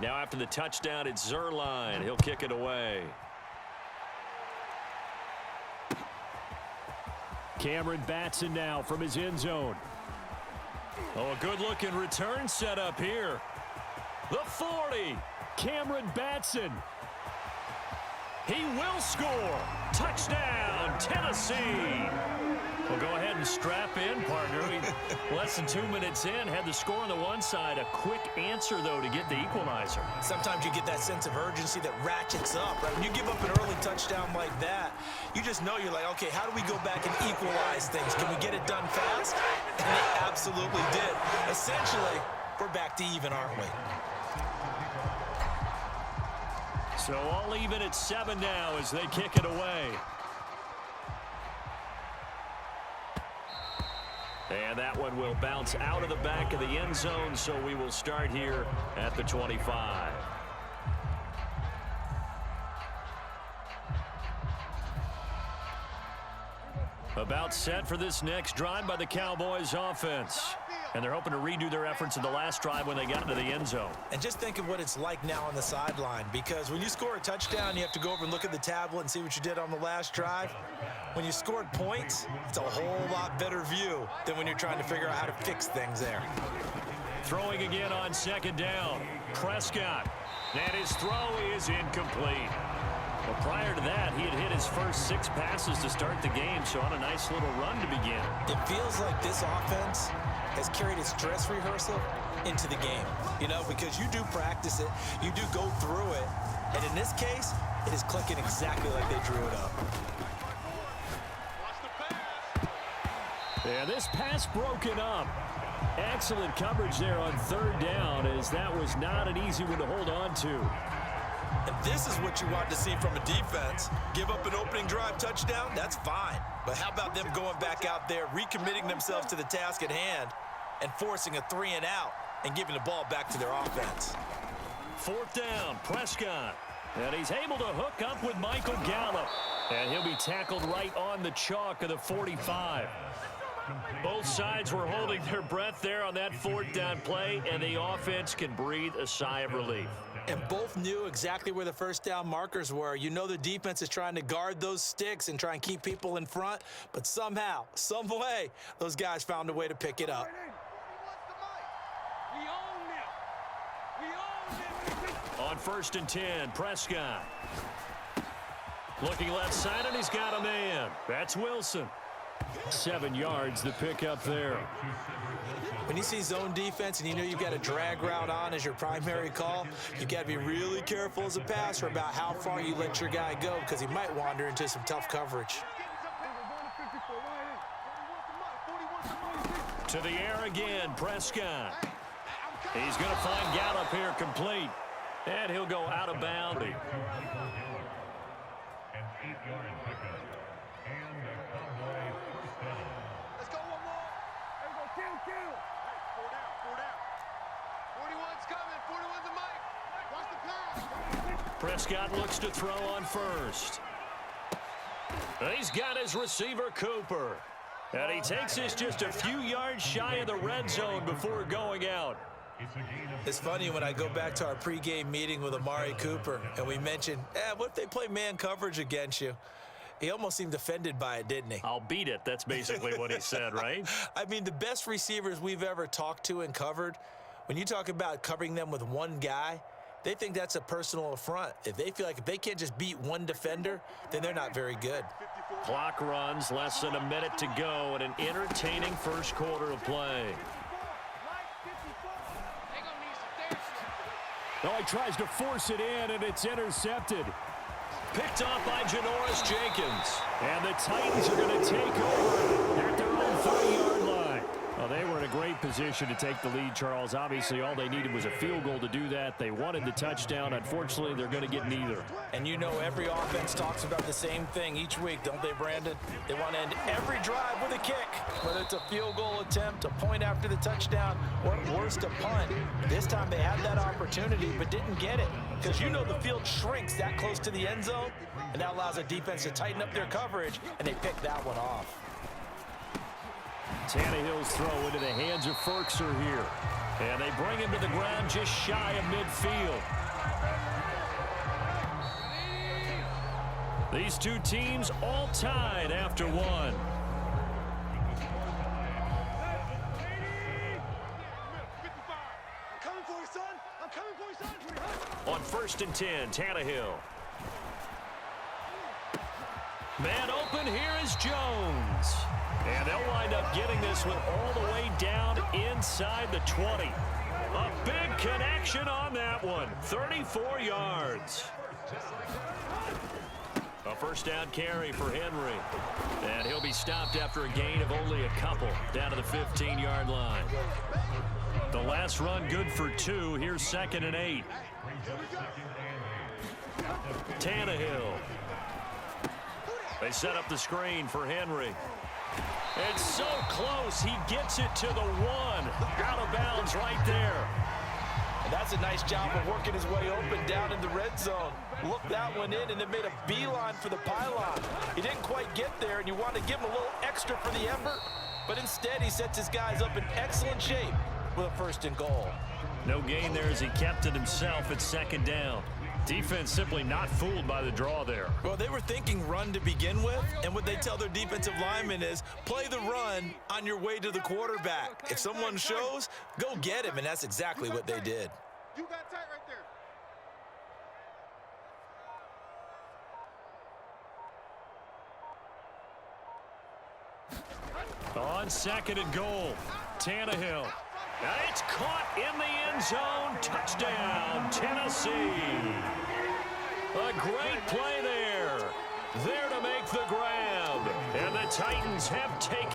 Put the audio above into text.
Now after the touchdown, it's Zerline. He'll kick it away. Cameron Batson now from his end zone. Oh, a good-looking return set up here. The 40. Cameron Batson. He will score. Touchdown, Tennessee. Well, go ahead and strap in, partner. Less than 2 minutes in, had the score on the one side. A quick answer, though, to get the equalizer. Sometimes you get that sense of urgency that ratchets up, right? When you give up an early touchdown like that, you just know you're like, okay, how do we go back and equalize things? Can we get it done fast? And they absolutely did. Essentially, we're back to even, aren't we? So all even at 7 now as they kick it away. And that one will bounce out of the back of the end zone, so we will start here at the 25. About set for this next drive by the Cowboys offense. And they're hoping to redo their efforts in the last drive when they got into the end zone. And just think of what it's like now on the sideline, because when you score a touchdown, you have to go over and look at the tablet and see what you did on the last drive. When you scored points, it's a whole lot better view than when you're trying to figure out how to fix things there. Throwing again on second down. Prescott. And his throw is incomplete. Well, prior to that, he had hit his first 6 passes to start the game, so on a nice little run to begin. It feels like this offense has carried its dress rehearsal into the game, you know, because you do practice it, you do go through it, and in this case, it is clicking exactly like they drew it up. Yeah, this pass broken up. Excellent coverage there on third down, as that was not an easy one to hold on to. And this is what you want to see from a defense. Give up an opening drive touchdown, that's fine. But how about them going back out there, recommitting themselves to the task at hand, and forcing a 3-and-out and giving the ball back to their offense. 4th down, Prescott. And he's able to hook up with Michael Gallup. And he'll be tackled right on the chalk of the 45. Both sides were holding their breath there on that 4th down play, and the offense can breathe a sigh of relief. And both knew exactly where the first down markers were. You know the defense is trying to guard those sticks and try and keep people in front, but somehow, some way, those guys found a way to pick it up. On 1st and 10, Prescott. Looking left side, and he's got a man. That's Wilson. 7 yards, the pickup there. When you see zone defense and you know you've got a drag route on as your primary call, you've got to be really careful as a passer about how far you let your guy go, because he might wander into some tough coverage. To the air again, Prescott. He's going to find Gallup here complete. And he'll go out of bounds. Prescott looks to throw on first. He's got his receiver, Cooper. And he takes this just a few yards shy of the red zone before going out. It's funny when I go back to our pregame meeting with Amari Cooper, and we mentioned, what if they play man coverage against you? He almost seemed offended by it, didn't he? I'll beat it. That's basically what he said, right? I mean, the best receivers we've ever talked to and covered, when you talk about covering them with one guy, they think that's a personal affront. If they feel like if they can't just beat one defender, then they're not very good. Clock runs, less than a minute to go, and an entertaining first quarter of play. Oh, he tries to force it in, and it's intercepted. Picked off by Janoris Jenkins. And the Titans are going to take over at their own 30-yard line. Well, they were in a great position to take the lead, Charles. Obviously, all they needed was a field goal to do that. They wanted the touchdown. Unfortunately, they're going to get neither. And you know every offense talks about the same thing each week, don't they, Brandon? They want to end every drive with a kick, whether it's a field goal attempt, a point after the touchdown, or worse, a punt. This time they had that opportunity but didn't get it, because you know the field shrinks that close to the end zone, and that allows a defense to tighten up their coverage, and they pick that one off. Tannehill's throw into the hands of Ferkser here. And they bring him to the ground just shy of midfield. These two teams all tied after one. On 1st and 10, Tannehill. Man open, here is Jones. And they'll wind up getting this one all the way down inside the 20. A big connection on that one. 34 yards. A first down carry for Henry. And he'll be stopped after a gain of only a couple down to the 15-yard line. The last run good for 2. Here's 2nd and 8. Tannehill. They set up the screen for Henry. It's so close. He gets it to the 1. Out of bounds right there. And that's a nice job of working his way open down in the red zone. Looked that one in and then made a beeline for the pylon. He didn't quite get there, and you want to give him a little extra for the effort. But instead, he sets his guys up in excellent shape with a 1st and goal. No gain there as he kept it himself at 2nd down. Defense simply not fooled by the draw there. Well, they were thinking run to begin with, and what they tell their defensive linemen is play the run on your way to the quarterback. If someone shows, go get him, and that's exactly what they did. You got tight right there. On 2nd and goal, Tannehill. It's caught in the end zone. Touchdown, Tennessee. A great play there. There to make the grab. And the Titans have taken